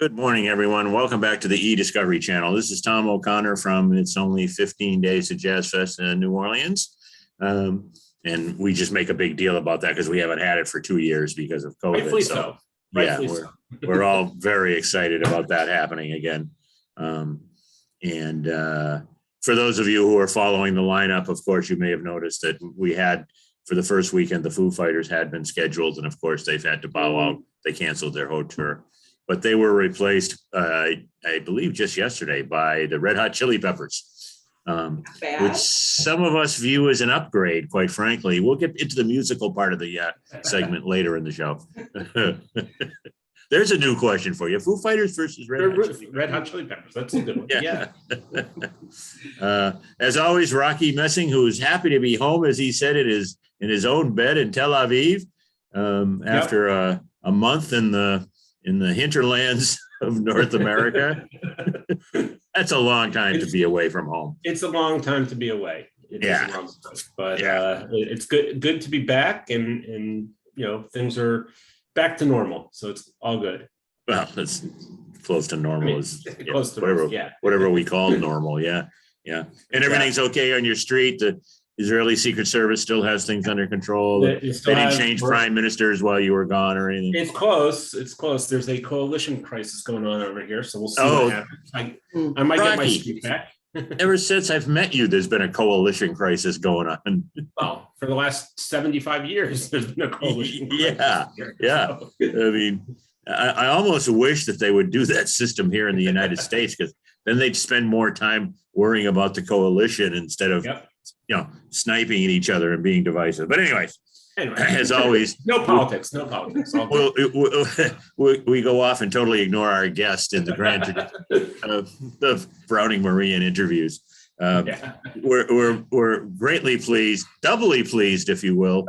Good morning, everyone. Welcome back to the eDiscovery channel. This is Tom O'Connor from It's Only 15 Days to Jazz Fest in New Orleans. And we just make a big deal about that because we haven't had it for 2 years because of COVID. Rightfully so. Yeah, we're all very excited about that happening again. And for those of you who are following the lineup, of course, you may have noticed that we had, for the first weekend, the Foo Fighters had been scheduled. And of course, they've had to bow out. They canceled their whole tour. But they were replaced, I believe, just yesterday by the Red Hot Chili Peppers, which some of us view as an upgrade, quite frankly. We'll get into the musical part of the segment later in the show. There's a new question for you. Foo Fighters versus Red Hot Chili Peppers. That's a good one. Yeah. As always, Rachi Messing, who is happy to be home, as he said, in his own bed in Tel Aviv after a month in the hinterlands of North America. That's a long time to be away from home. It's a long time to be away. But it's good to be back, and things are back to normal, so it's all good. Well, it's close to normal. Close to whatever we call normal. Yeah. And everything's okay on your street. The Israeli Secret Service still has things under control. They didn't change prime ministers while you were gone or anything. It's close. There's a coalition crisis going on over here, so we'll see what happens. I might get my street back. Ever since I've met you, there's been a coalition crisis going on. Well, for the last 75 years, there's been a coalition crisis. Yeah. I mean, I almost wish that they would do that system here in the United States, because then they'd spend more time worrying about the coalition instead of sniping at each other and being divisive. But anyways, as always, no politics. We go off and totally ignore our guest in the grand tradition of Browning Marian interviews. We're greatly pleased, doubly pleased, if you will,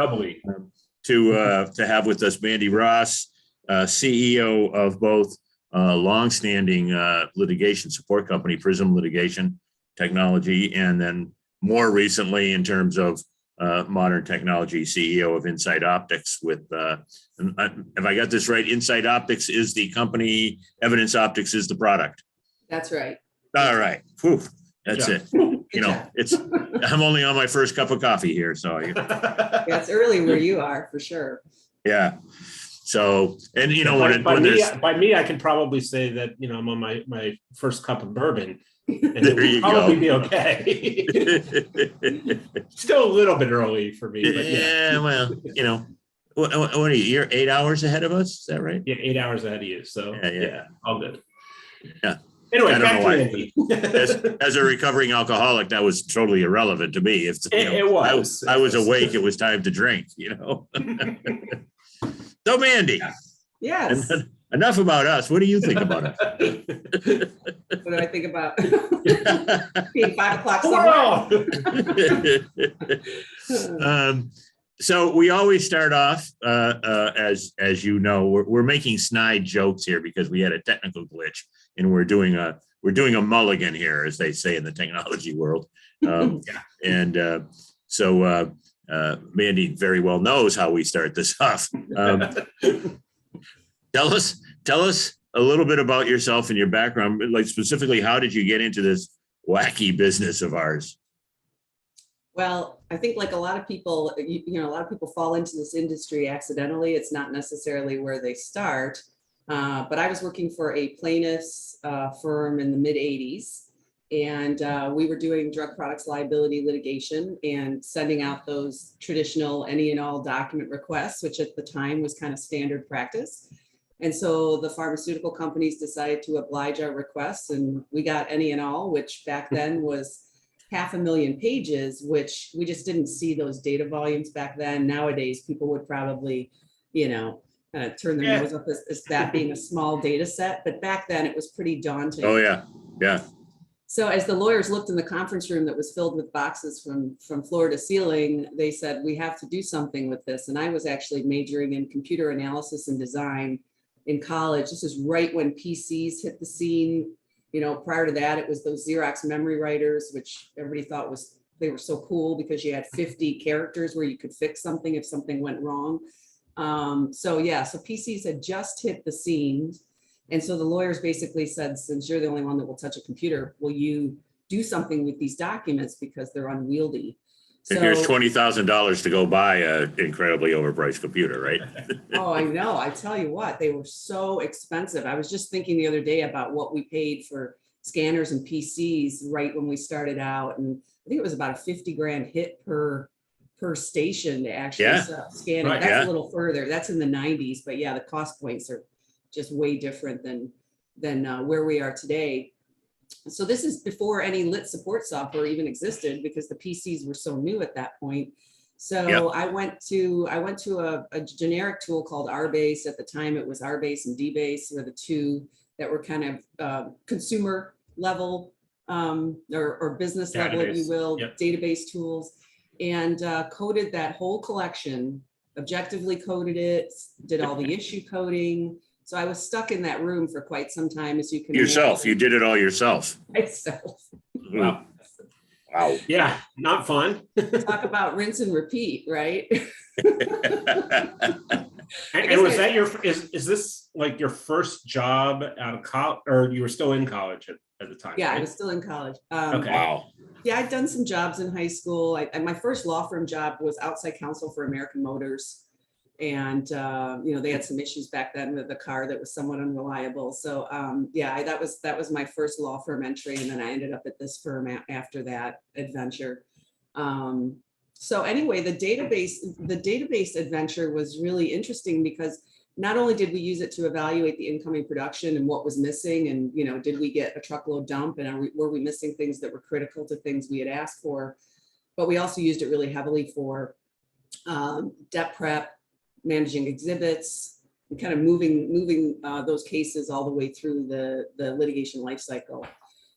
to have with us Mandi Ross, CEO of both longstanding litigation support company, Prism Litigation Technology, and then more recently, in terms of modern technology, CEO of Inside Optix. Have I got this right? Inside Optix is the company, Evidence Optics is the product. That's right. All right. Whew. That's it. I'm only on my first cup of coffee here, so it's early where you are, for sure. Yeah. So, and by me, I could probably say that I'm on my first cup of bourbon. And there you probably be okay. Still a little bit early for me. But well, what are you? You're 8 hours ahead of us. Is that right? Yeah, 8 hours ahead of you. So all good. Yeah. Anyway, I don't know why. As a recovering alcoholic, that was totally irrelevant to me. If it was, I was awake. It was time to drink. So, Mandi. Yes. Enough about us. What do you think about us? What do I think about being 5 o'clock somewhere? So we always start off, as you know, we're making snide jokes here because we had a technical glitch, and we're doing a mulligan here, as they say in the technology world. So Mandi very well knows how we start this off. Tell us a little bit about yourself and your background. Like, specifically, how did you get into this wacky business of ours? Well, I think, like a lot of people, a lot of people fall into this industry accidentally. It's not necessarily where they start. But I was working for a plaintiff's firm in the mid 80s. And we were doing drug products liability litigation and sending out those traditional any and all document requests, which at the time was kind of standard practice. And so the pharmaceutical companies decided to oblige our requests, and we got any and all, which back then was 500,000 pages, which we just didn't see those data volumes back then. Nowadays, people would probably, kind of turn their nose up as that being a small data set. But back then it was pretty daunting. Oh, yeah. Yeah. So as the lawyers looked in the conference room that was filled with boxes from floor to ceiling, they said, we have to do something with this. And I was actually majoring in computer analysis and design in college. This is right when PCs hit the scene. Prior to that, it was those Xerox memory writers, which everybody thought they were so cool because you had 50 characters where you could fix something if something went wrong. So PCs had just hit the scene. And so the lawyers basically said, since you're the only one that will touch a computer, will you do something with these documents because they're unwieldy? And here's $20,000 to go buy an incredibly overpriced computer, right? Oh, I know. I tell you what, they were so expensive. I was just thinking the other day about what we paid for scanners and PCs right when we started out. And I think it was about a 50 grand hit per station to actually scan it. Right, That's a little further. That's in the 90s. But yeah, the cost points are just way different than where we are today. So this is before any lit support software even existed, because the PCs were so new at that point. So I went to a generic tool called rBase. At the time, it was rBase and dBase were the two that were kind of consumer level or business level, if you will, database tools, and coded that whole collection, objectively coded it, did all the issue coding. So I was stuck in that room for quite some time, as you can Yourself, imagine. you did it all yourself. Myself. Wow. Wow. Yeah, not fun. Talk about rinse and repeat, right? And was that is this like your first job out of college, or you were still in college at the time? Yeah, right? I was still in college. Okay. Wow. Yeah, I'd done some jobs in high school. My first law firm job was outside counsel for American Motors. And, they had some issues back then with the car that was somewhat unreliable. So, that was my first law firm entry. And then I ended up at this firm after that adventure. So anyway, the database adventure was really interesting, because not only did we use it to evaluate the incoming production and what was missing, and, did we get a truckload dump, and were we missing things that were critical to things we had asked for, but we also used it really heavily for debt prep, managing exhibits, and kind of moving those cases all the way through the litigation life cycle.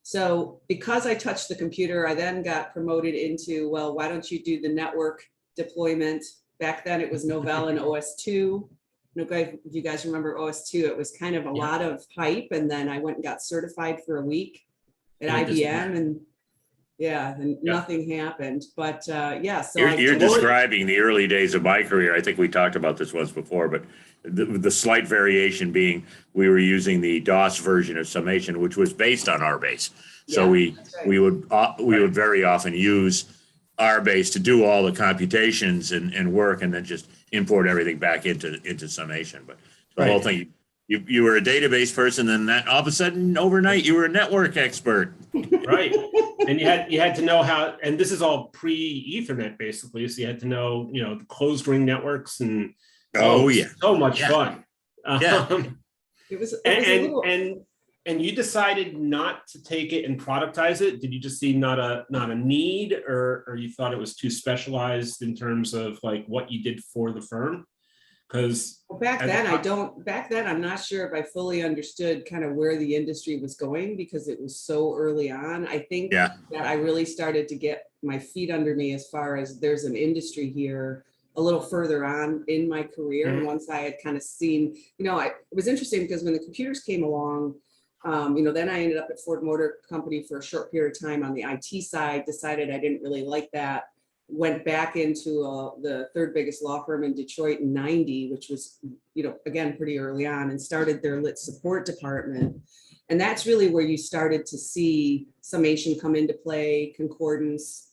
So because I touched the computer, I then got promoted into, well, why don't you do the network deployment? Back then it was Novell and OS2. If you guys remember OS2, it was kind of a lot of hype. And then I went and got certified for a week at IBM, and nothing happened. But so you're describing the early days of my career. I think we talked about this once before, but the slight variation being we were using the DOS version of summation, which was based on rBase. So we would very often use rBase to do all the computations and work, and then just import everything back into summation. But the whole thing, you were a database person, then that all of a sudden overnight you were a network expert. Right. And you had to know how, and this is all pre-Ethernet basically. So you had to know, the closed ring networks, and so much fun. It was and you decided not to take it and productize it. Did you just see not a need, or you thought it was too specialized in terms of like what you did for the firm? Because back then I'm not sure if I fully understood kind of where the industry was going, because it was so early on. I think that I really started to get my feet under me as far as there's an industry here a little further on in my career. And once I had kind of seen, it was interesting, because when the computers came along, then I ended up at Ford Motor Company for a short period of time on the IT side, decided I didn't really like that, went back into the third biggest law firm in Detroit in 90, which was, again, pretty early on, and started their lit support department. And that's really where you started to see summation come into play, concordance,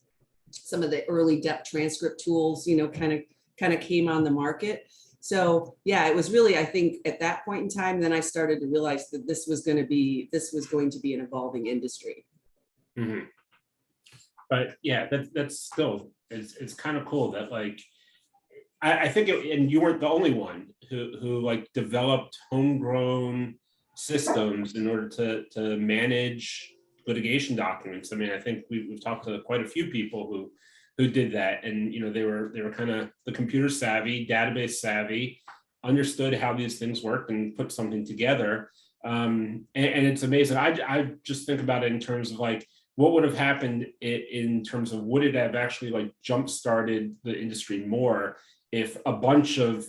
some of the early depth transcript tools, kind of came on the market. So it was really, I think at that point in time, then I started to realize that this was going to be an evolving industry. Mm-hmm. But that's still, it's kind of cool that like, I think, and you weren't the only one who like developed homegrown systems in order to manage litigation documents. I mean, I think we've talked to quite a few people who did that, and they were kind of the computer savvy, database savvy, understood how these things work and put something together. And it's amazing. I just think about it in terms of like, what would have happened in terms of, would it have actually like jump started the industry more if a bunch of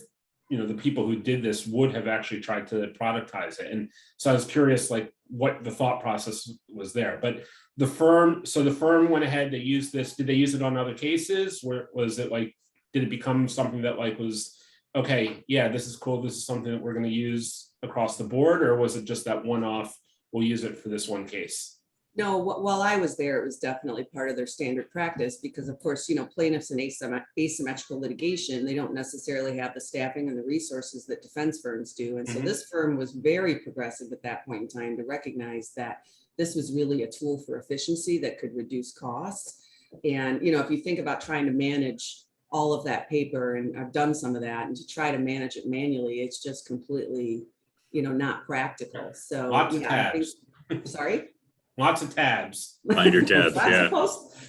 the people who did this would have actually tried to productize it? And so I was curious like what the thought process was there. But the firm went ahead, they used this. Did they use it on other cases? Where was it like, did it become something that like was okay, yeah, this is cool, this is something that we're going to use across the board, or was it just that one-off, we'll use it for this one case? No, while I was there, it was definitely part of their standard practice because, of course, plaintiffs in asymmetrical litigation, they don't necessarily have the staffing and the resources that defense firms do. And so this firm was very progressive at that point in time to recognize that this was really a tool for efficiency that could reduce costs. And, if you think about trying to manage all of that paper, and I've done some of that, and to try to manage it manually, it's just completely, not practical. So Lots of yeah, tabs. Sorry? Lots of tabs. Binder tabs, yeah.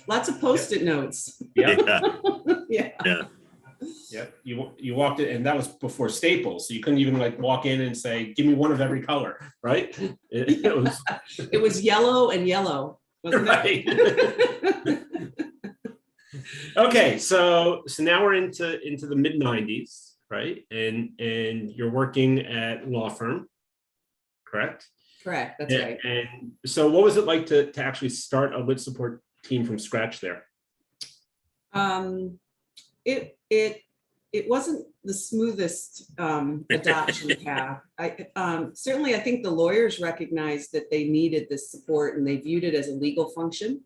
Lots of Post-it notes. Yep. Yeah. Yeah. Yep. You walked in, and that was before Staples, so you couldn't even like walk in and say, "Give me one of every color," right? It was yellow and yellow, wasn't Right. it? Okay, so now we're into the mid-90s, right? And you're working at law firm, correct? Correct, that's right. And so what was it like to actually start a lit support team from scratch there? It wasn't the smoothest adoption path. Certainly, I think the lawyers recognized that they needed this support and they viewed it as a legal function,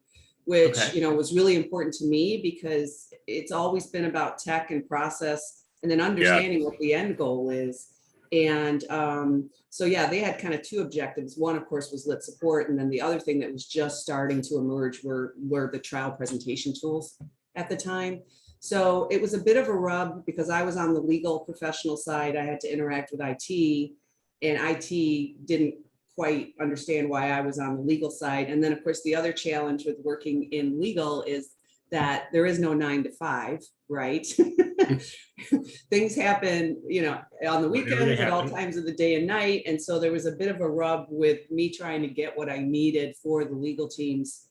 which was really important to me because it's always been about tech and process and then understanding what the end goal is. And so, yeah, they had kind of two objectives. One, of course, was lit support. And then the other thing that was just starting to emerge were the trial presentation tools at the time. So it was a bit of a rub because I was on the legal professional side. I had to interact with IT, and IT didn't quite understand why I was on the legal side. And then, of course, the other challenge with working in legal is that there is no 9 to 5, right? Things happen, on the weekends, at all times of the day and night. And so there was a bit of a rub with me trying to get what I needed for the legal teams,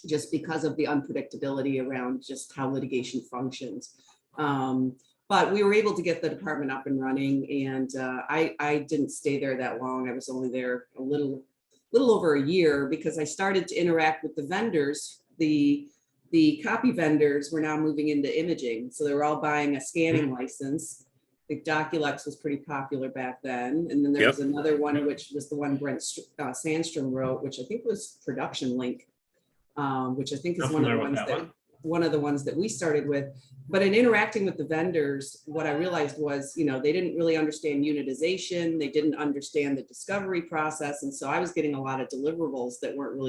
just because of the unpredictability around just how litigation functions. But we were able to get the department up and running, and I didn't stay there that long. I was only there a little over a year because I started to interact with the vendors. The copy vendors were now moving into imaging. So they were all buying a scanning license. The Doculux was pretty popular back then. And then there was another one, which was the one Brent Sandstrom wrote, which I think was Production Link, which I think is one of the ones that we started with. But in interacting with the vendors, what I realized was, they didn't really understand unitization. They didn't understand the discovery process. And so I was getting a lot of deliverables that weren't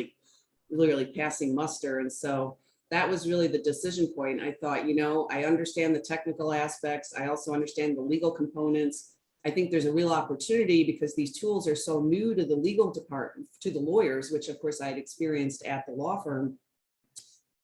really passing muster. And so that was really the decision point. I thought, I understand the technical aspects. I also understand the legal components. I think there's a real opportunity because these tools are so new to the legal department, to the lawyers, which of course I'd experienced at the law firm,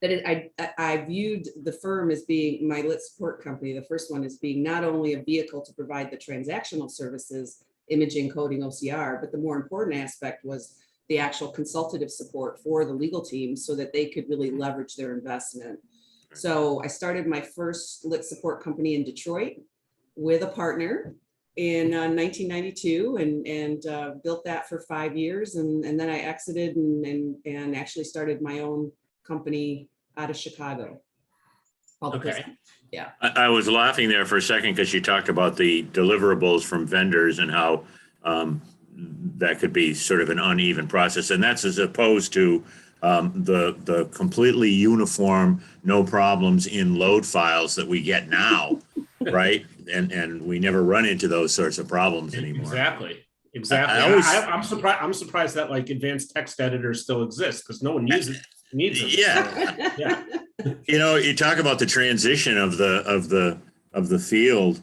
that I viewed the firm as being my lit support company. The first one as being not only a vehicle to provide the transactional services, imaging, coding, OCR, but the more important aspect was the actual consultative support for the legal team so that they could really leverage their investment. So I started my first lit support company in Detroit with a partner in 1992 and built that for 5 years. And then I exited and actually started my own company out of Chicago. Prism. Yeah. I was laughing there for a second because you talked about the deliverables from vendors and how that could be sort of an uneven process. And that's as opposed to the completely uniform, no problems in load files that we get now, right? And we never run into those sorts of problems anymore. Exactly. I'm surprised that like advanced text editors still exist because no one needs them. Yeah. You talk about the transition of the field,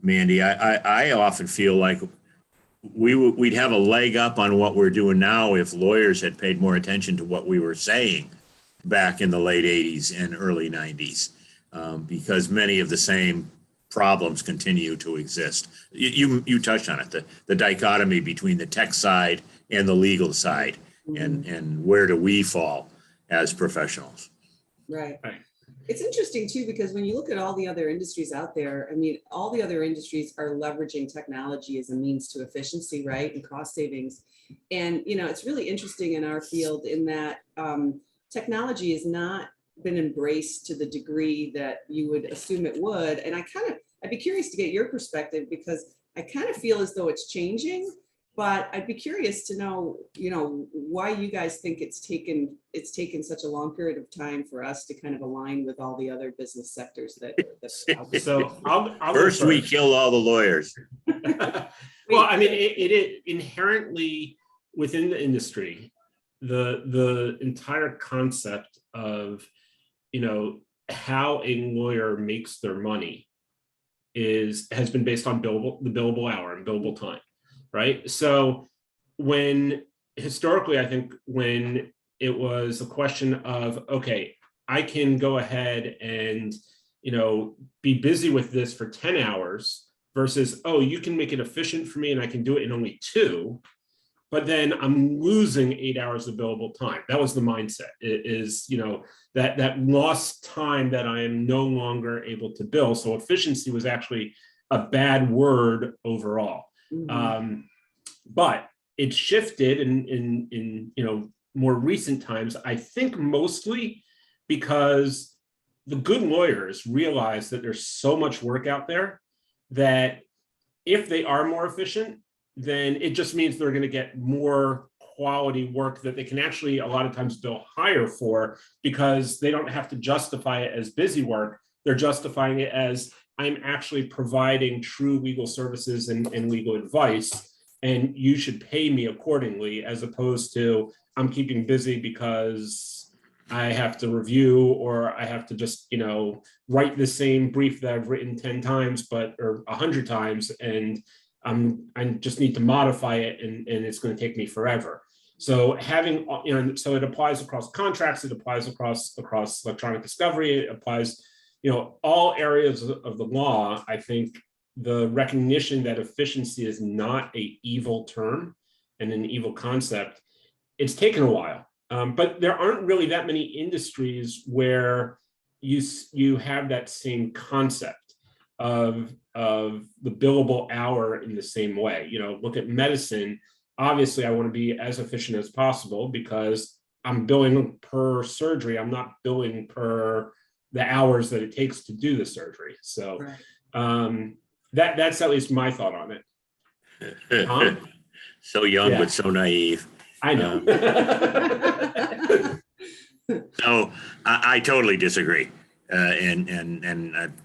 Mandi. I often feel like we'd have a leg up on what we're doing now if lawyers had paid more attention to what we were saying back in the late 80s and early 90s, because many of the same problems continue to exist. You touched on it, the dichotomy between the tech side and the legal side, and where do we fall as professionals? Right. It's interesting too, because when you look at all the other industries out there, I mean, all the other industries are leveraging technology as a means to efficiency, right? And cost savings. And, it's really interesting in our field in that technology has not been embraced to the degree that you would assume it would. And I I'd be curious to get your perspective, because I kind of feel as though it's changing, but I'd be curious to know, why you guys think it's taken such a long period of time for us to kind of align with all the other business sectors that out there. So I'll go First, we first. kill all the lawyers. Well, I mean, it inherently within the industry, the entire concept of, how a lawyer makes their money has been based on the billable hour and billable time, right? So historically, I think when it was a question of, okay, I can go ahead and, be busy with this for 10 hours versus, oh, you can make it efficient for me and I can do it in only 2, but then I'm losing 8 hours of billable time. That was the mindset. It is, that lost time that I am no longer able to bill. So efficiency was actually a bad word overall. Mhm. But it shifted in more recent times, I think mostly because the good lawyers realize that there's so much work out there that if they are more efficient, then it just means they're going to get more quality work that they can actually a lot of times bill higher for, because they don't have to justify it as busy work. They're justifying it as, I'm actually providing true legal services and legal advice, and you should pay me accordingly, as opposed to I'm keeping busy because I have to review, or I have to just, write the same brief that I've written 10 times, or 100 times, and I just need to modify it, and it's going to take me forever. So so it applies across contracts, it applies across electronic discovery, it applies, all areas of the law. I think the recognition that efficiency is not an evil term and an evil concept, it's taken a while. But there aren't really that many industries where you have that same concept of the billable hour in the same way. Look at medicine. Obviously, I want to be as efficient as possible because I'm billing per surgery. I'm not billing per the hours that it takes to do the surgery. So Right. That's at least my thought on it. So young, Yeah. but so naive. I know. So I totally disagree. And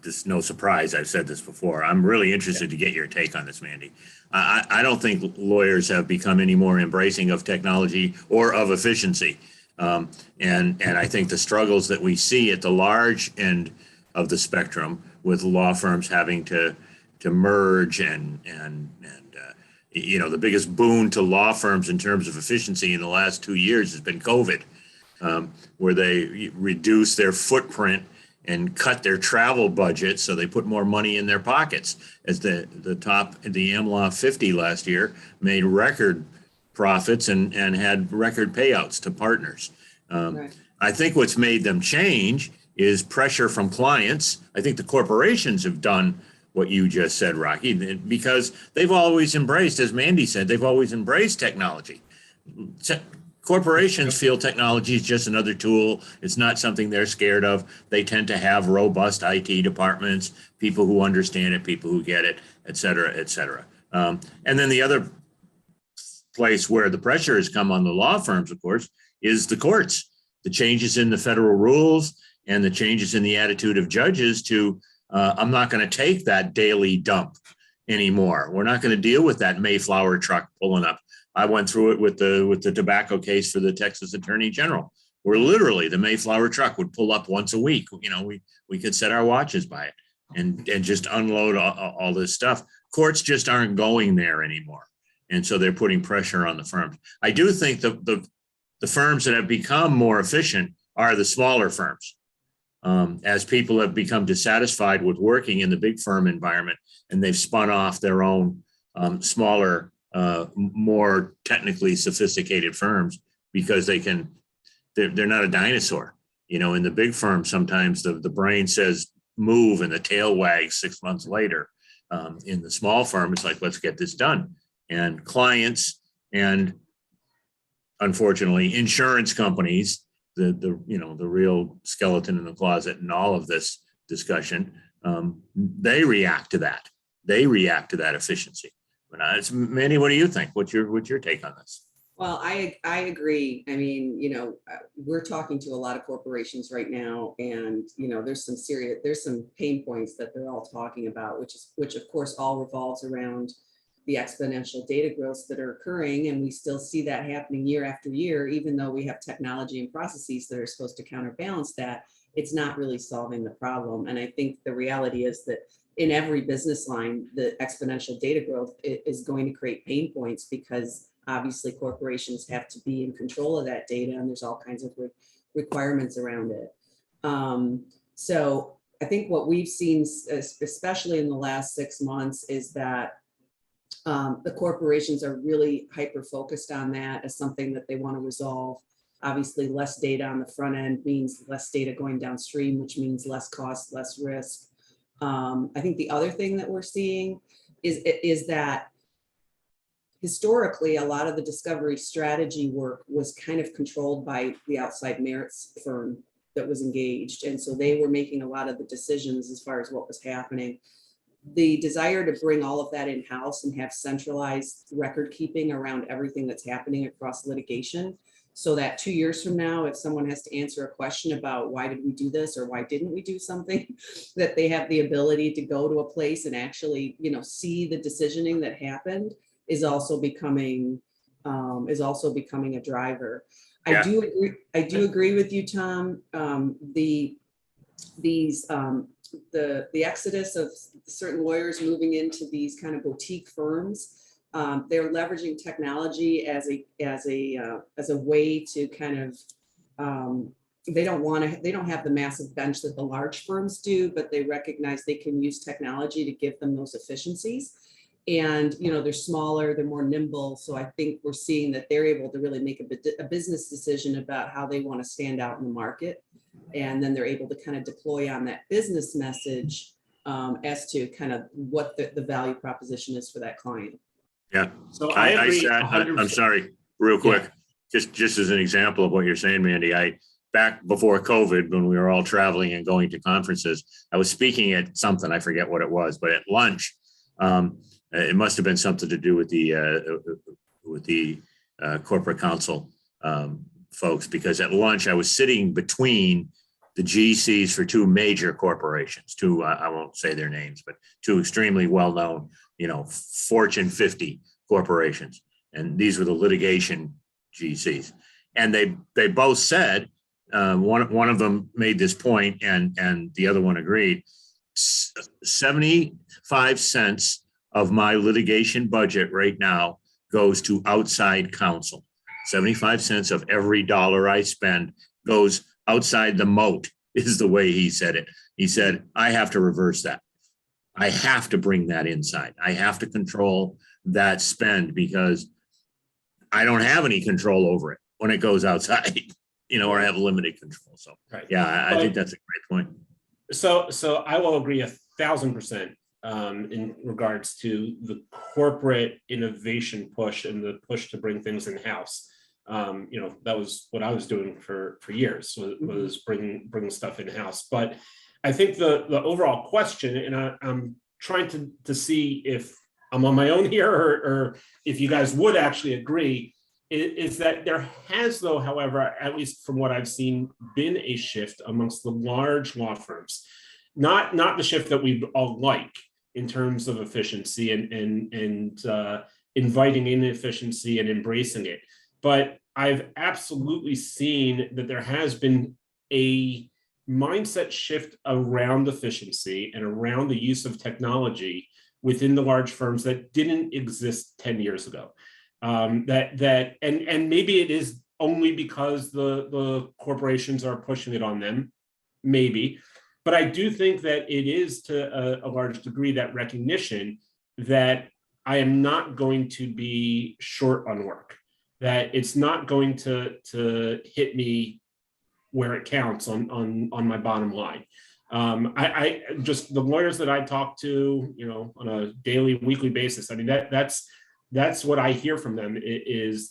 it's no surprise, I've said this before. I'm really interested to get your take on this, Mandi. I don't think lawyers have become any more embracing of technology or of efficiency. And I think the struggles that we see at the large end of the spectrum, with law firms having to merge and the biggest boon to law firms in terms of efficiency in the last 2 years has been COVID, where they reduce their footprint and cut their travel budget, so they put more money in their pockets. As the AmLaw 50 last year made record profits and had record payouts to partners. Right. I think what's made them change is pressure from clients. I think the corporations have done what you just said, Rachi, because they've always embraced, as Mandi said, they've always embraced technology. Corporations feel technology is just another tool. It's not something they're scared of. They tend to have robust IT departments, people who understand it, people who get it, et cetera, et cetera. And then the other place where the pressure has come on the law firms, of course, is the courts. The changes in the federal rules and the changes in the attitude of judges to, I'm not going to take that daily dump anymore. We're not going to deal with that Mayflower truck pulling up. I went through it with the tobacco case for the Texas Attorney General, where literally the Mayflower truck would pull up once a week. We could set our watches by it and just unload all this stuff. Courts just aren't going there anymore. And so they're putting pressure on the firms. I do think the firms that have become more efficient are the smaller firms. As people have become dissatisfied with working in the big firm environment, and they've spun off their own smaller, more technically sophisticated firms, because they're not a dinosaur. In the big firm, sometimes the brain says move and the tail wags 6 months later. In the small firm, it's like, let's get this done. And clients and, unfortunately, insurance companies, the real skeleton in the closet in all of this discussion, they react to that. They react to that efficiency. But Mandy, what do you think? What's your take on this? Well, I agree. I mean, we're talking to a lot of corporations right now, and there's some pain points that they're all talking about, which of course all revolves around the exponential data growths that are occurring, and we still see that happening year after year, even though we have technology and processes that are supposed to counterbalance that. It's not really solving the problem, and I think the reality is that in every business line, the exponential data growth is going to create pain points, because obviously corporations have to be in control of that data, and there's all kinds of requirements around it. So I think what we've seen, especially in the last 6 months, is that the corporations are really hyper-focused on that as something that they want to resolve. Obviously, less data on the front end means less data going downstream, which means less cost, less risk. I think the other thing that we're seeing is that historically, a lot of the discovery strategy work was kind of controlled by the outside merits firm that was engaged. And so they were making a lot of the decisions as far as what was happening. The desire to bring all of that in-house and have centralized record keeping around everything that's happening across litigation, so that 2 years from now, if someone has to answer a question about why did we do this or why didn't we do something, that they have the ability to go to a place and actually, see the decisioning that happened, is also becoming a driver. Yeah. I do agree with you, Tom. The exodus of certain lawyers moving into these kind of boutique firms, they're leveraging technology as a way to kind of, they don't have the massive bench that the large firms do, but they recognize they can use technology to give them those efficiencies. And, they're smaller, they're more nimble. So I think we're seeing that they're able to really make a business decision about how they want to stand out in the market. And then they're able to kind of deploy on that business message as to kind of what the value proposition is for that client. Yeah. So I'm sorry, real quick, just as an example of what you're saying, Mandy, back before COVID, when we were all traveling and going to conferences, I was speaking at something, I forget what it was, but at lunch, it must have been something to do with the corporate counsel folks, because at lunch I was sitting between the GCs for two major corporations, two, I won't say their names, but two extremely well-known, Fortune 50 corporations. And these were the litigation GCs. And they both said, one of them made this point and the other one agreed, 75 cents of my litigation budget right now goes to outside counsel. 75 cents of every dollar I spend goes outside the moat, is the way he said it. He said, I have to reverse that. I have to bring that inside. I have to control that spend, because I don't have any control over it when it goes outside, or I have limited control. So, right. Yeah, I think that's a great point. So I will agree 1,000% in regards to the corporate innovation push and the push to bring things in-house. That was what I was doing for years, was bringing stuff in-house. But I think the overall question, and I'm trying to see if I'm on my own here or if you guys would actually agree, is that there has, though, however, at least from what I've seen, been a shift amongst the large law firms. Not the shift that we all like in terms of efficiency and inviting in efficiency and embracing it. But I've absolutely seen that there has been a mindset shift around efficiency and around the use of technology within the large firms that didn't exist 10 years ago. And maybe it is only because the corporations are pushing it on them, maybe. But I do think that it is to a large degree that recognition that I am not going to be short on work, that it's not going to hit me where it counts on my bottom line. I just, the lawyers that I talk to, on a daily, weekly basis, I mean, that's what I hear from them is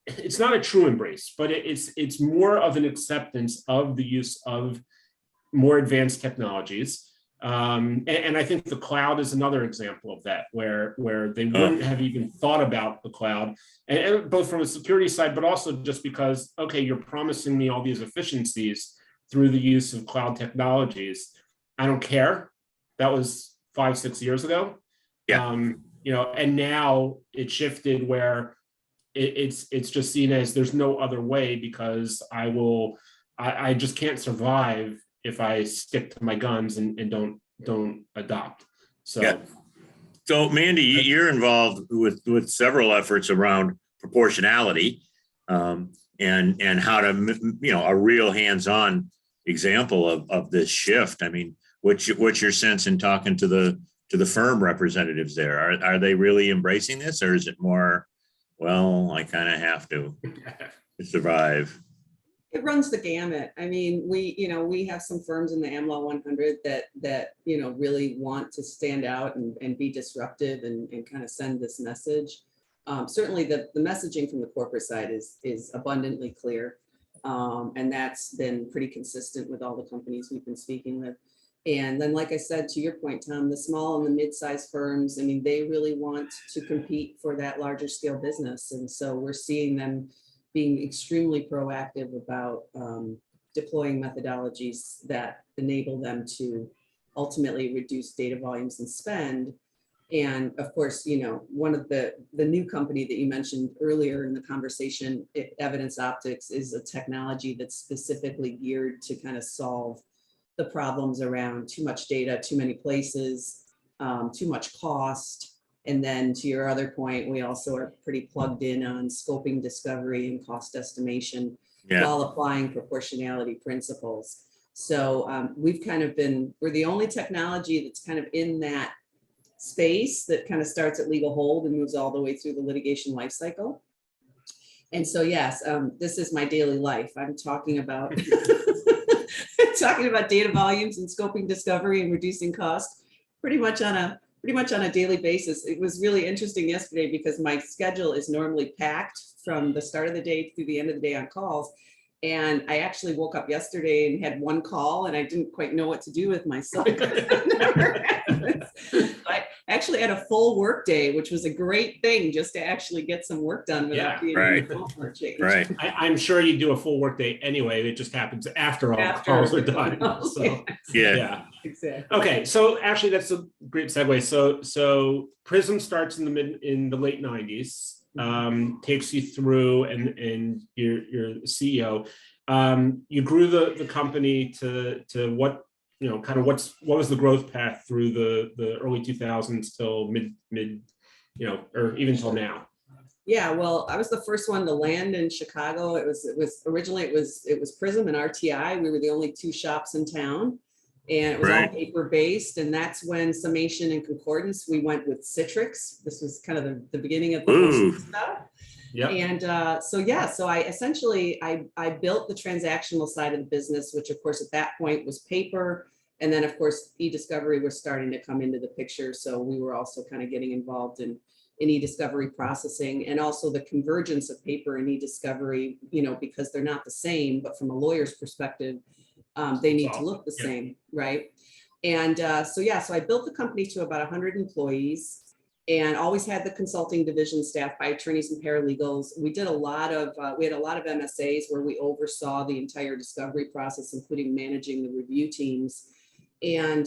it's not a true embrace, but it's more of an acceptance of the use of more advanced technologies. And I think the cloud is another example of that, where they wouldn't have even thought about the cloud, and both from a security side, but also just because, okay, you're promising me all these efficiencies through the use of cloud technologies. I don't care. That was 5-6 years ago. Yeah. And now it shifted where it's just seen as there's no other way, because I just can't survive if I stick to my guns and don't adopt. So, yeah. So Mandi, you're involved with several efforts around proportionality, and how to, a real hands-on example of this shift. I mean, what's your sense in talking to the firm representatives there? Are they really embracing this, or is it more, well, I kind of have to survive? It runs the gamut. I mean, we have some firms in the AmLaw 100 that really want to stand out and be disruptive and kind of send this message. Certainly the messaging from the corporate side is abundantly clear. And that's been pretty consistent with all the companies we've been speaking with. And then, like I said, to your point, Tom, the small and the mid-sized firms, I mean, they really want to compete for that larger scale business. And so we're seeing them being extremely proactive about deploying methodologies that enable them to ultimately reduce data volumes and spend. And of course, one of the new company that you mentioned earlier in the conversation, Evidence Optix, is a technology that's specifically geared to kind of solve the problems around too much data, too many places, too much cost. And then to your other point, we also are pretty plugged in on scoping discovery and cost estimation while applying proportionality principles. So we're the only technology that's kind of in that space that kind of starts at legal hold and moves all the way through the litigation lifecycle. And so, yes, this is my daily life. I'm talking about data volumes and scoping discovery and reducing cost pretty much on a daily basis. It was really interesting yesterday because my schedule is normally packed from the start of the day through the end of the day on calls. And I actually woke up yesterday and had one call and I didn't quite know what to do with myself. I actually had a full work day, which was a great thing just to actually get some work done without being right. Right. I'm sure you do a full work day anyway. It just happens after all the calls are done. So yeah. Exactly. Okay, so actually that's a great segue. So Prism starts in the late 90s, takes you through, and you're the CEO. You grew the company to what, what was the growth path through the early 2000s till mid, or even till now? Yeah, well, I was the first one to land in Chicago. It was originally it was Prism and RTI. We were the only two shops in town. And it was all paper-based, and that's when summation and concordance, we went with Citrix. This was kind of the beginning of the whole stuff. Yeah. And so I essentially built the transactional side of the business, which of course at that point was paper. And then of course, eDiscovery was starting to come into the picture. So we were also kind of getting involved in eDiscovery processing, and also the convergence of paper and eDiscovery, because they're not the same, but from a lawyer's perspective, they need to look the same, right? And so I built the company to about 100 employees and always had the consulting division staffed by attorneys and paralegals. We had a lot of MSAs where we oversaw the entire discovery process, including managing the review teams. And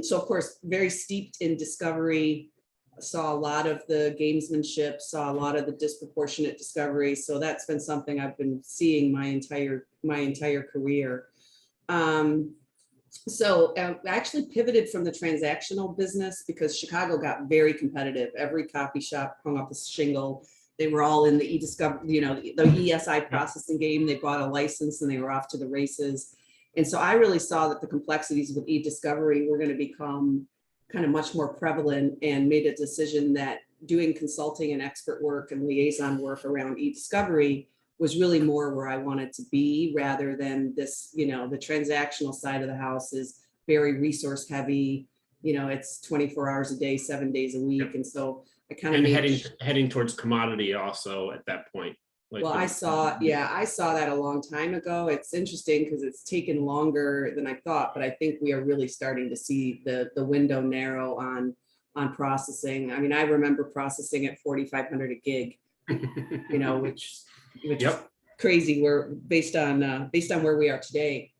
so of course, very steeped in discovery, saw a lot of the gamesmanship, saw a lot of the disproportionate discovery. So that's been something I've been seeing my entire career. So I actually pivoted from the transactional business because Chicago got very competitive. Every copy shop hung up a shingle. They were all in the eDiscovery, the ESI processing game. They bought a license and they were off to the races. And so I really saw that the complexities with eDiscovery were going to become kind of much more prevalent, and made a decision that doing consulting and expert work and liaison work around eDiscovery was really more where I wanted to be, rather than this, the transactional side of the house is very resource heavy. It's 24 hours a day, 7 days a week. And so I kind of heading towards commodity also at that point. Like, Well, I saw that a long time ago. It's interesting because it's taken longer than I thought, but I think we are really starting to see the window narrow on processing. I mean, I remember processing at 4,500 a gig, you know, which is Yep. crazy. We're based on where we are today.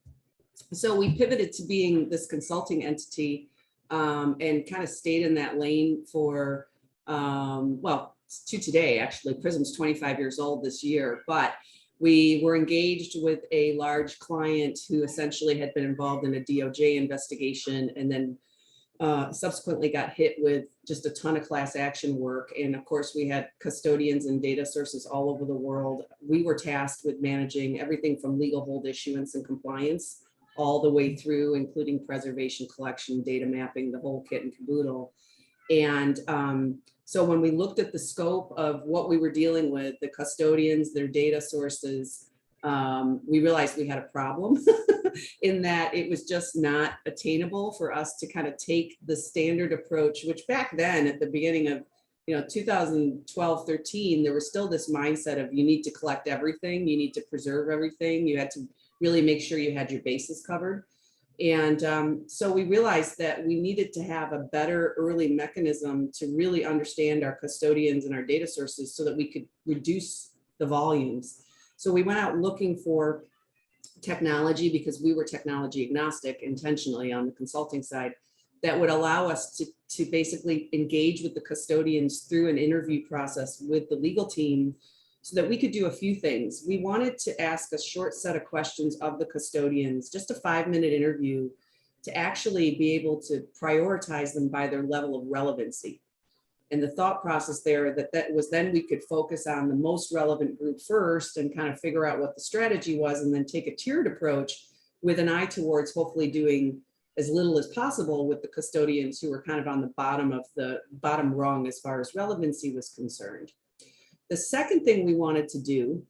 So we pivoted to being this consulting entity, and kind of stayed in that lane for, well, to today. Actually, Prism's 25 years old this year, but we were engaged with a large client who essentially had been involved in a DOJ investigation, and then subsequently got hit with just a ton of class action work. And of course, we had custodians and data sources all over the world. We were tasked with managing everything from legal hold issuance and compliance all the way through, including preservation, collection, data mapping, the whole kit and caboodle. And so when we looked at the scope of what we were dealing with, the custodians, their data sources, we realized we had a problem in that it was just not attainable for us to kind of take the standard approach, which back then at the beginning of 2012, 13, there was still this mindset of you need to collect everything, you need to preserve everything, you had to really make sure you had your bases covered. And so we realized that we needed to have a better early mechanism to really understand our custodians and our data sources so that we could reduce the volumes. So we went out looking for technology, because we were technology agnostic intentionally on the consulting side, that would allow us to basically engage with the custodians through an interview process with the legal team, so that we could do a few things. We wanted to ask a short set of questions of the custodians, just a 5-minute interview, to actually be able to prioritize them by their level of relevancy. And the thought process there that was then we could focus on the most relevant group first and kind of figure out what the strategy was, and then take a tiered approach with an eye towards hopefully doing as little as possible with the custodians who were kind of on the bottom rung as far as relevancy was concerned. The second thing we wanted to do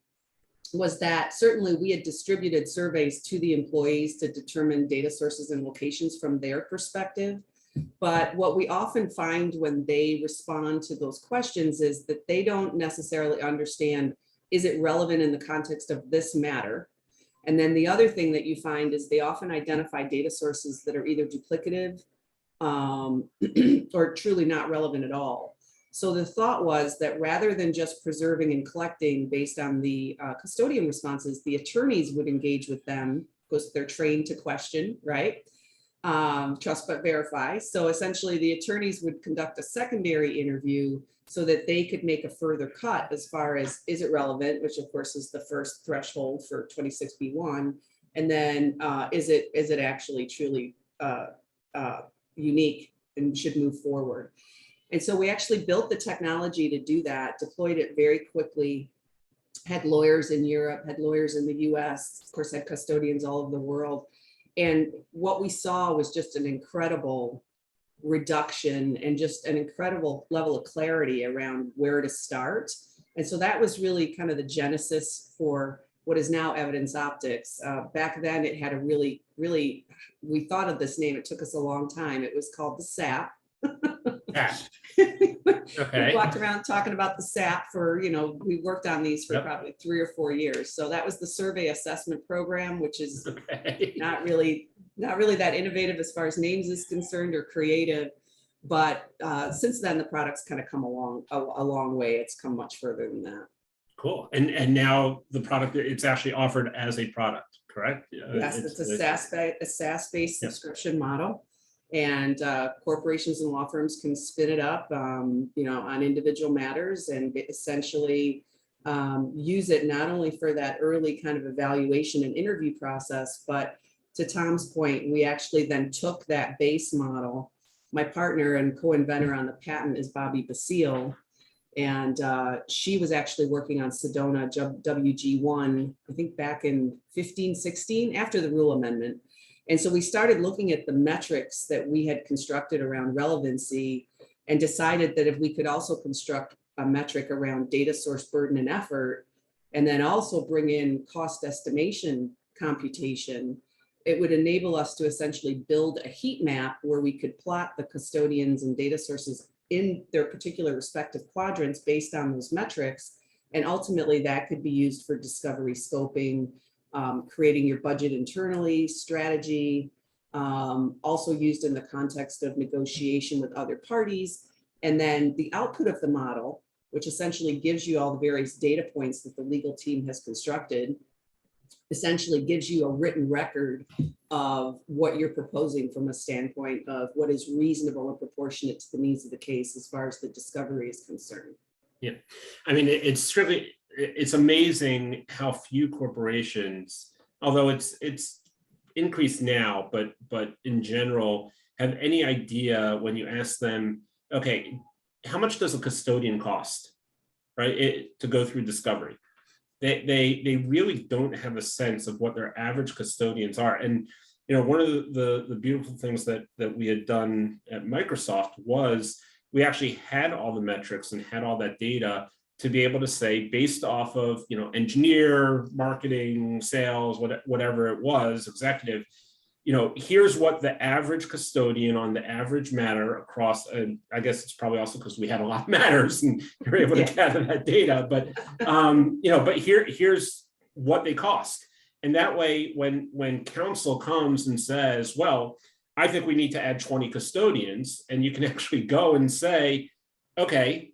was that certainly we had distributed surveys to the employees to determine data sources and locations from their perspective. But what we often find when they respond to those questions is that they don't necessarily understand, is it relevant in the context of this matter? And then the other thing that you find is they often identify data sources that are either duplicative or truly not relevant at all. So the thought was that rather than just preserving and collecting based on the custodian responses, the attorneys would engage with them because they're trained to question, right? Trust but verify. So essentially the attorneys would conduct a secondary interview so that they could make a further cut as far as, is it relevant, which of course is the first threshold for 26B1. And then is it actually truly unique and should move forward. And so we actually built the technology to do that, deployed it very quickly, had lawyers in Europe, had lawyers in the US, of course, had custodians all over the world. And what we saw was just an incredible reduction and just an incredible level of clarity around where to start. And so that was really kind of the genesis for what is now Evidence Optix. Back then it had a really, we thought of this name, it took us a long time. It was called the SAP. Okay. We walked around talking about the SAP for, we worked on these for probably 3 or 4 years. So that was the survey assessment program, which is not really that innovative as far as names is concerned or creative. But since then, the product's kind of come along a long way. It's come much further than that. Cool. And now the product, it's actually offered as a product, correct? Yes, it's a SaaS-based subscription model. And corporations and law firms can spin it up, on individual matters, and essentially use it not only for that early kind of evaluation and interview process, but to Tom's point, we actually then took that base model. My partner and co-inventor on the patent is Bobby Basile, and she was actually working on Sedona WG1, I think back in 15, 16, after the rule amendment. And so we started looking at the metrics that we had constructed around relevancy and decided that if we could also construct a metric around data source burden and effort, and then also bring in cost estimation computation, it would enable us to essentially build a heat map where we could plot the custodians and data sources in their particular respective quadrants based on those metrics, And ultimately that could be used for discovery scoping, creating your budget internally, strategy, also used in the context of negotiation with other parties. And then the output of the model, which essentially gives you all the various data points that the legal team has constructed, essentially gives you a written record of what you're proposing from a standpoint of what is reasonable and proportionate to the needs of the case as far as the discovery is concerned. Yeah, I mean, it's amazing how few corporations, although it's increased now, but in general, have any idea when you ask them, okay, how much does a custodian cost, right, to go through discovery? They really don't have a sense of what their average custodians are. And one of the beautiful things that we had done at Microsoft was we actually had all the metrics and had all that data to be able to say, based off of engineer, marketing, sales, whatever it was, executive, here's what the average custodian on the average matter across, and I guess it's probably also because we had a lot of matters and you're able to gather that data, but but here's what they cost. And that way, when counsel comes and says, well, I think we need to add 20 custodians, and you can actually go and say, okay,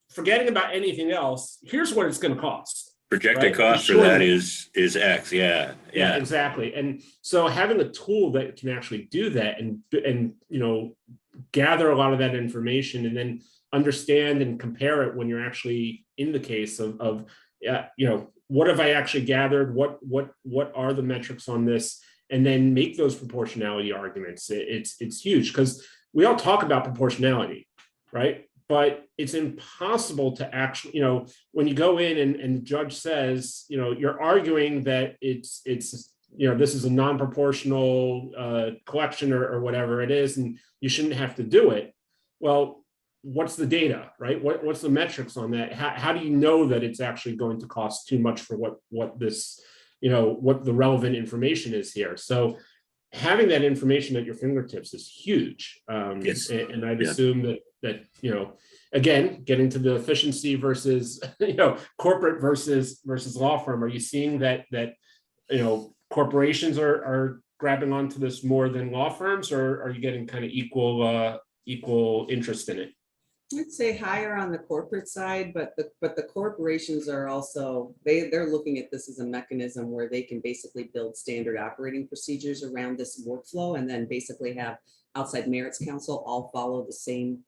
forgetting about anything else, here's what it's going to cost. Projected cost for that is X. Yeah. Exactly. And so having a tool that can actually do that and gather a lot of that information and then understand and compare it when you're actually in the case of what have I actually gathered? What are the metrics on this? And then make those proportionality arguments. It's huge because we all talk about proportionality, right? But it's impossible to actually, when you go in and the judge says, you're arguing that it's this is a non-proportional collection or whatever it is, and you shouldn't have to do it. Well, what's the data, right? What's the metrics on that? How do you know that it's actually going to cost too much for what this, what the relevant information is here? So having that information at your fingertips is huge. Yes. And I'd assume that again, getting to the efficiency versus corporate versus law firm, are you seeing that corporations are grabbing onto this more than law firms, or are you getting kind of equal interest in it? I'd say higher on the corporate side, but the corporations are also, they're looking at this as a mechanism where they can basically build standard operating procedures around this workflow and then basically have outside merits counsel all follow the same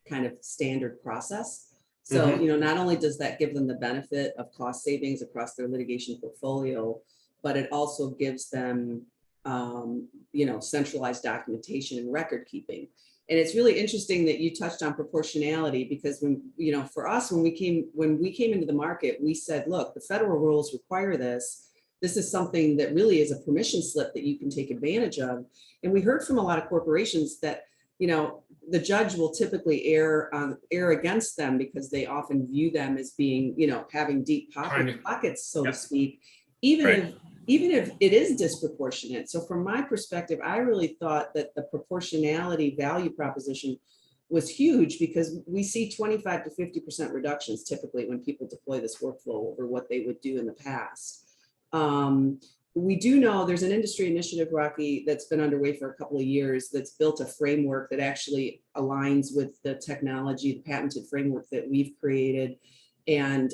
kind of standard process. So, not only does that give them the benefit of cost savings across their litigation portfolio, but it also gives them, centralized documentation and record keeping. And it's really interesting that you touched on proportionality because when, for us, when we came into the market, we said, look, the federal rules require this. This is something that really is a permission slip that you can take advantage of. And we heard from a lot of corporations that, the judge will typically err against them because they often view them as being, having deep pockets, so to speak, even if it is disproportionate. So from my perspective, I really thought that the proportionality value proposition was huge because we see 25 to 50% reductions typically when people deploy this workflow over what they would do in the past. We do know there's an industry initiative, Rachi, that's been underway for a couple of years that's built a framework that actually aligns with the technology, the patented framework that we've created. And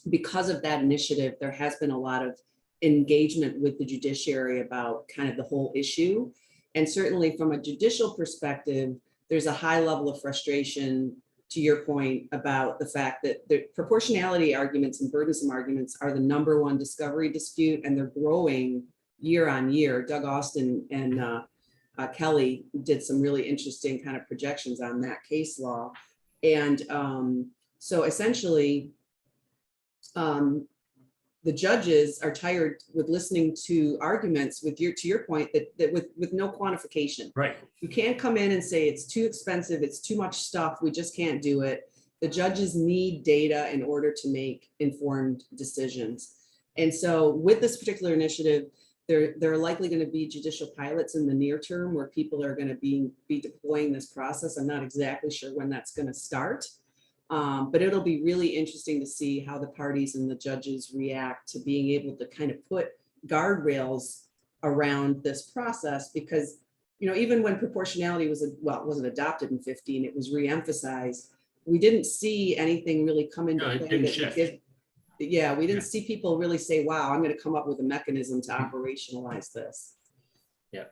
because of that initiative, there has been a lot of engagement with the judiciary about kind of the whole issue. And certainly from a judicial perspective, there's a high level of frustration, to your point, about the fact that the proportionality arguments and burdensome arguments are the #1 discovery dispute, and they're growing year on year. Doug Austin and Kelly did some really interesting kind of projections on that case law. And so essentially, the judges are tired with listening to arguments to your point that with no quantification. Right. You can't come in and say it's too expensive, it's too much stuff, we just can't do it. The judges need data in order to make informed decisions. And so with this particular initiative, there are likely going to be judicial pilots in the near term where people are going to be deploying this process. I'm not exactly sure when that's going to start. But it'll be really interesting to see how the parties and the judges react to being able to kind of put guardrails around this process, because, you know, even when proportionality was, well, it wasn't adopted in 15, it was re-emphasized. We didn't see anything really come into No, it play didn't that would shift. yeah, we didn't see people really say, wow, I'm going to come up with a mechanism to operationalize this. Yeah.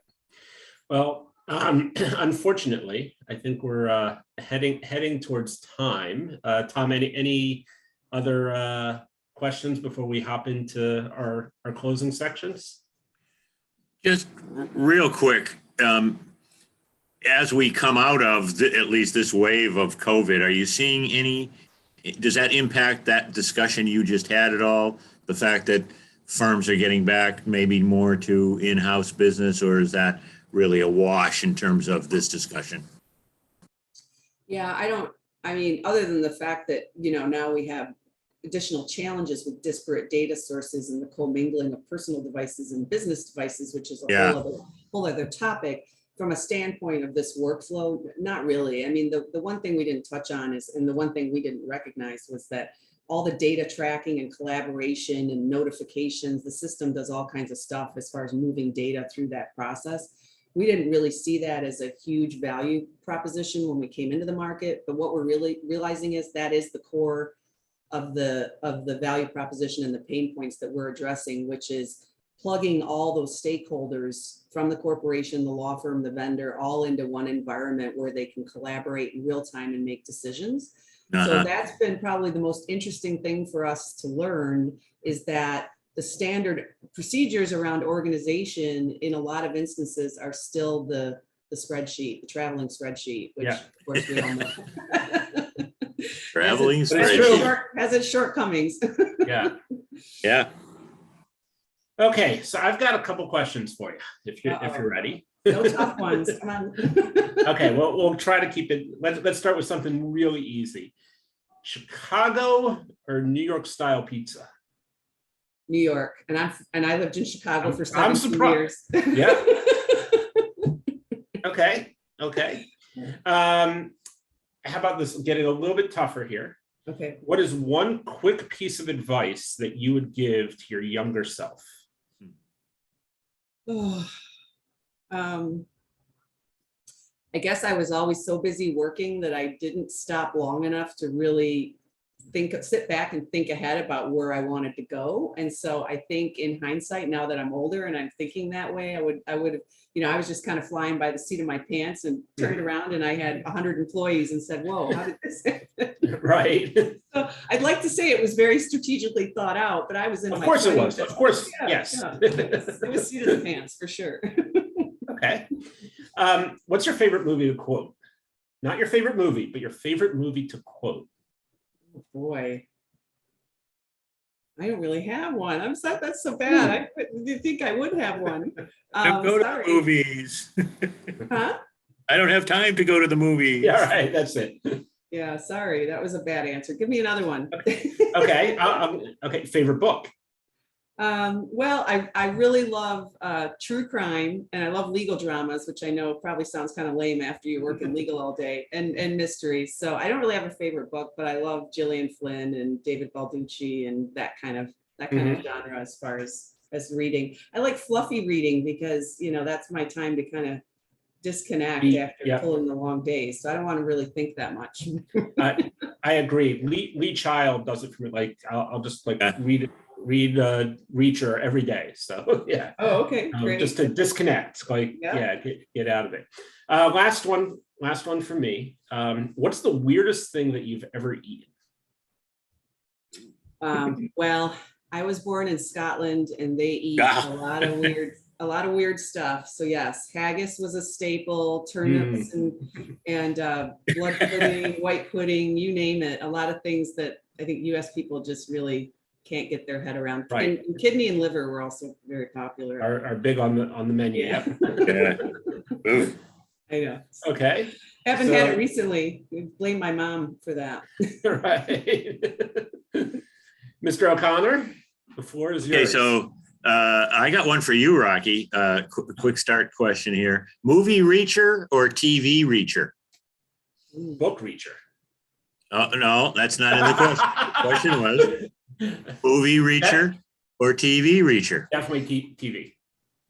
Well, unfortunately, I think we're heading towards time. Tom, any other questions before we hop into our closing sections? Just real quick, as we come out of at least this wave of COVID, are you seeing any, does that impact that discussion you just had at all? The fact that firms are getting back maybe more to in-house business, or is that really a wash in terms of this discussion? Yeah, I mean, other than the fact that, you know, now we have additional challenges with disparate data sources and the commingling of personal devices and business devices, which is a whole other topic. From a standpoint of this workflow, not really. I mean, the one thing we didn't touch on is, and the one thing we didn't recognize, was that all the data tracking and collaboration and notifications, the system does all kinds of stuff as far as moving data through that process. We didn't really see that as a huge value proposition when we came into the market, but what we're really realizing is that is the core of the value proposition and the pain points that we're addressing, which is plugging all those stakeholders from the corporation, the law firm, the vendor, all into one environment where they can collaborate in real time and make decisions. So that's been probably the most interesting thing for us to learn, is that the standard procedures around organization in a lot of instances are still the spreadsheet, the traveling spreadsheet, which of course we all know. Traveling spreadsheet. Has its shortcomings. Yeah. Yeah. Okay, so I've got a couple questions for you, if you're ready. No tough ones. Come on. Okay, well, we'll try to keep it. Let's start with something really easy. Chicago or New York style pizza? New York, and I lived in Chicago for 17 years. Yeah. Okay. How about this? Getting a little bit tougher here. Okay. What is one quick piece of advice that you would give to your younger self? I guess I was always so busy working that I didn't stop long enough to really sit back and think ahead about where I wanted to go. And so I think in hindsight, now that I'm older and I'm thinking that way, I would, you know, I was just kind of flying by the seat of my pants and turned around and I had 100 employees and said, whoa, how did this happen? Right. So I'd like to say it was very strategically thought out, but I was in. Of course it was. Of course. Yes. Yeah. It was seat of the pants for sure. Okay. What's your favorite movie to quote? Not your favorite movie, but your favorite movie to quote. Oh, boy. I don't really have one. I'm sorry, that's so bad. You think I would have one? Go to the movies. Huh? I don't have time to go to the movies. Yeah, right. That's it. Yeah, sorry. That was a bad answer. Give me another one. Okay. Okay. Favorite book? Well, I really love true crime, and I love legal dramas, which I know probably sounds kind of lame after you work in legal all day, and mysteries. So I don't really have a favorite book, but I love Gillian Flynn and David Balducci and that kind of genre as far as reading. I like fluffy reading because, you know, that's my time to kind of disconnect after pulling the long days. So I don't want to really think that much. I agree. Lee Child does it for me. Like I'll just like read Reacher every day. So yeah. Oh, okay. Great. Just to disconnect, like get out of it. Last one for me. What's the weirdest thing that you've ever eaten? Well, I was born in Scotland and they eat a lot of weird stuff. So yes, haggis was a staple, turnips and blood pudding, white pudding, you name it. A lot of things that I think US people just really can't get their head around. Right. And kidney and liver were also very popular. Are big on the menu. Yeah. I know. Okay. Haven't had it recently. Blame my mom for that. Right. Mr. O'Connor, the floor is yours. Okay, so I got one for you, Rocky. Quick start question here. Movie reacher or TV reacher? Book reacher. Oh, no, that's not in the question. The question was movie reacher or TV reacher. Definitely TV.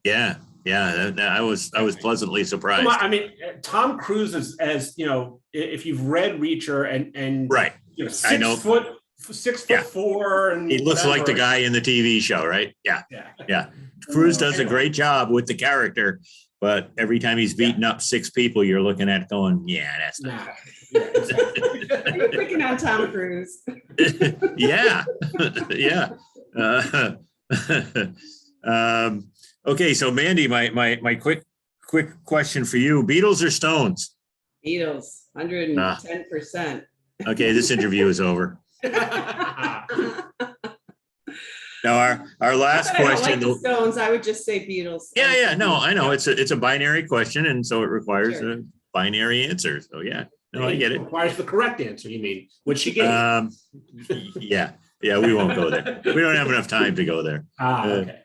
Yeah, I was pleasantly surprised. Come on, I mean, Tom Cruise is, as you know, if you've read Reacher and Right. you know, I know. 6'4", and He looks like the guy in the TV show, right? Yeah. Cruise does a great job with the character, but every time he's beating up 6 people, you're looking at going, yeah, that's not. Yeah, exactly. You're picking on Tom Cruise. Yeah. Okay, so Mandi, my quick question for you: Beatles or Stones? Beatles, 110%. Okay, this interview is over. Now our last question. I don't like the Stones. I would just say Beatles. Yeah. No, I know it's a binary question, and so it requires a binary answer. So yeah, no, I get it. Requires the correct answer. You mean which she gave? Yeah. We won't go there. We don't have enough time to go there. Okay.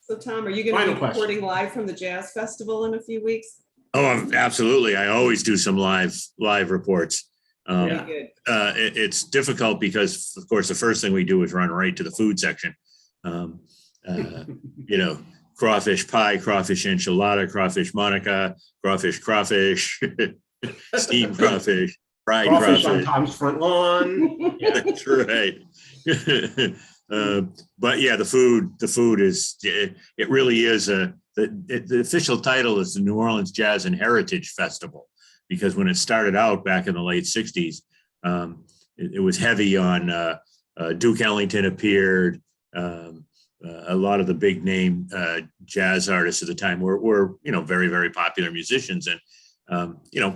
So Tom, are you going to be reporting live from the Jazz Festival in a few weeks? Oh, absolutely. I always do some live reports. It's difficult because, of course, the first thing we do is run right to the food section. Crawfish pie, crawfish enchilada, crawfish Monica, crawfish, steamed crawfish, fried crawfish on Tom's front lawn. Yeah. That's right. But yeah, the food is, it really is the official title is the New Orleans Jazz and Heritage Festival, because when it started out back in the late 60s, it was heavy on Duke Ellington appeared. A lot of the big name jazz artists at the time were very, very popular musicians, and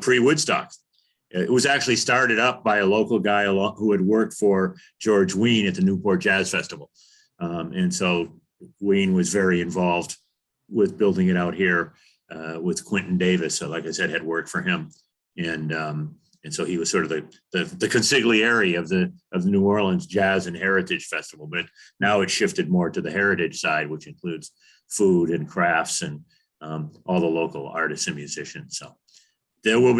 pre-Woodstock. It was actually started up by a local guy who had worked for George Wein at the Newport Jazz Festival. And so Wein was very involved with building it out here with Quentin Davis. So like I said, had worked for him. And so he was sort of the consigliere of the New Orleans Jazz and Heritage Festival. But now it's shifted more to the heritage side, which includes food and crafts and all the local artists and musicians. So there will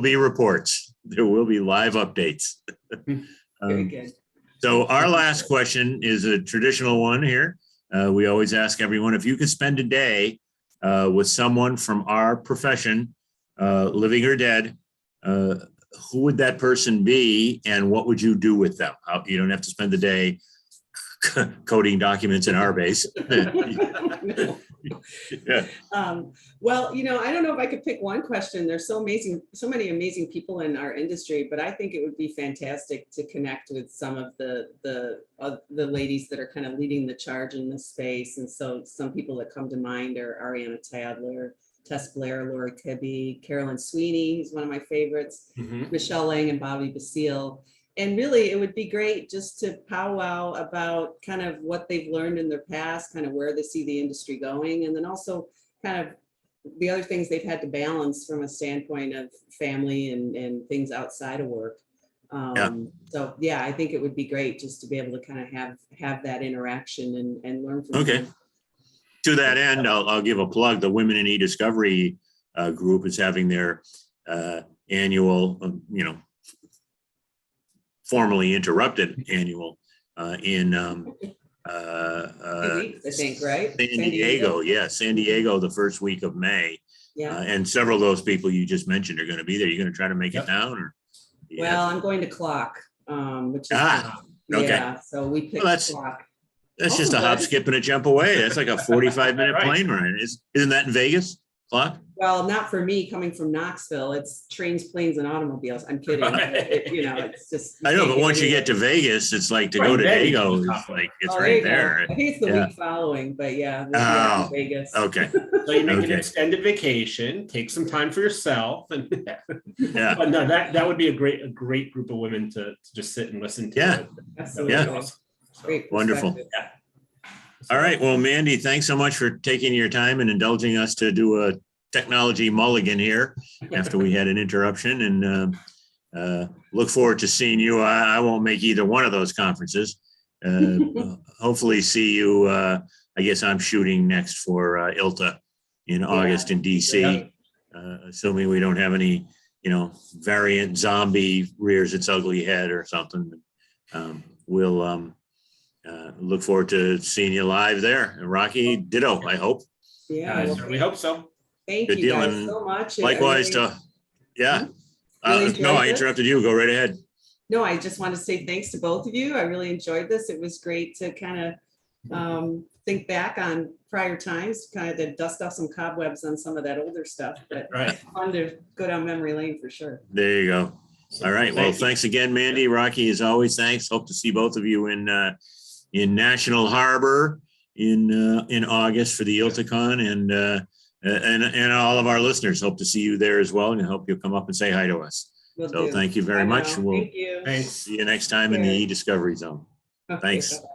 be reports. There will be live updates. Very good. So our last question is a traditional one here. We always ask everyone, if you could spend a day with someone from our profession, living or dead, who would that person be, and what would you do with them? You don't have to spend the day coding documents in rBase. Yeah. Well, I don't know if I could pick one question. There's so many amazing people in our industry, but I think it would be fantastic to connect with some of the ladies that are kind of leading the charge in this space. And so some people that come to mind are Ariana Tadler, Tess Blair, Laura Kibbe, Carolyn Sweeney, who's one of my favorites, Michelle Lang and Bobby Basile. And really, it would be great just to powwow about kind of what they've learned in their past, kind of where they see the industry going, and then also kind of the other things they've had to balance from a standpoint of family and things outside of work. So yeah, I think it would be great just to be able to kind of have that interaction and learn from them. To that end, I'll give a plug. The Women in eDiscovery group is having their annual, formally interrupted annual in I think, right? San Diego. Yeah, San Diego, the first week of May. Yeah. And several of those people you just mentioned are going to be there. You're going to try to make it down, or? Well, I'm going to Clock, which is okay. So we picked Clock. That's just a hop, skip, and a jump away. That's like a 45-minute plane ride. Isn't that in Vegas? Clock? Well, not for me coming from Knoxville. It's trains, planes, and automobiles. I'm kidding. It's just. I know, but once you get to Vegas, it's like to go to Dago. It's like it's right there. I think it's the week following, but yeah, Vegas. Okay. So you make an extended vacation, take some time for yourself, and But no, that would be a great group of women to just sit and listen to. Yeah. Absolutely. Yeah. Great. Wonderful. Yeah. All right. Well, Mandi, thanks so much for taking your time and indulging us to do a technology mulligan here after we had an interruption, and look forward to seeing you. I won't make either one of those conferences. Hopefully see you. I guess I'm shooting next for ILTA in August in DC. assuming we don't have any, variant zombie rears its ugly head or something. We'll look forward to seeing you live there. And Rocky, ditto, I hope. Yeah, I well, certainly hope so. thank Good you deal, guys and so much. Likewise, yeah. Really No, enjoyed I this. interrupted you. Go right ahead. No, I just want to say thanks to both of you. I really enjoyed this. It was great to kind of think back on prior times, kind of to dust off some cobwebs on some of that older stuff, but Right. fun to go down memory lane for sure. There you go. All right. Well, Thank you. thanks again, Mandi. Rocky, as always, thanks. Hope to see both of you in National Harbor in August for the ILTACon, and all of our listeners hope to see you there as well, and hope you'll come up and say hi to us. Will So do. thank you very Bye much. now. We'll Thank you. Thanks. see you next time in the eDiscovery zone. Okay, Thanks. bye-bye.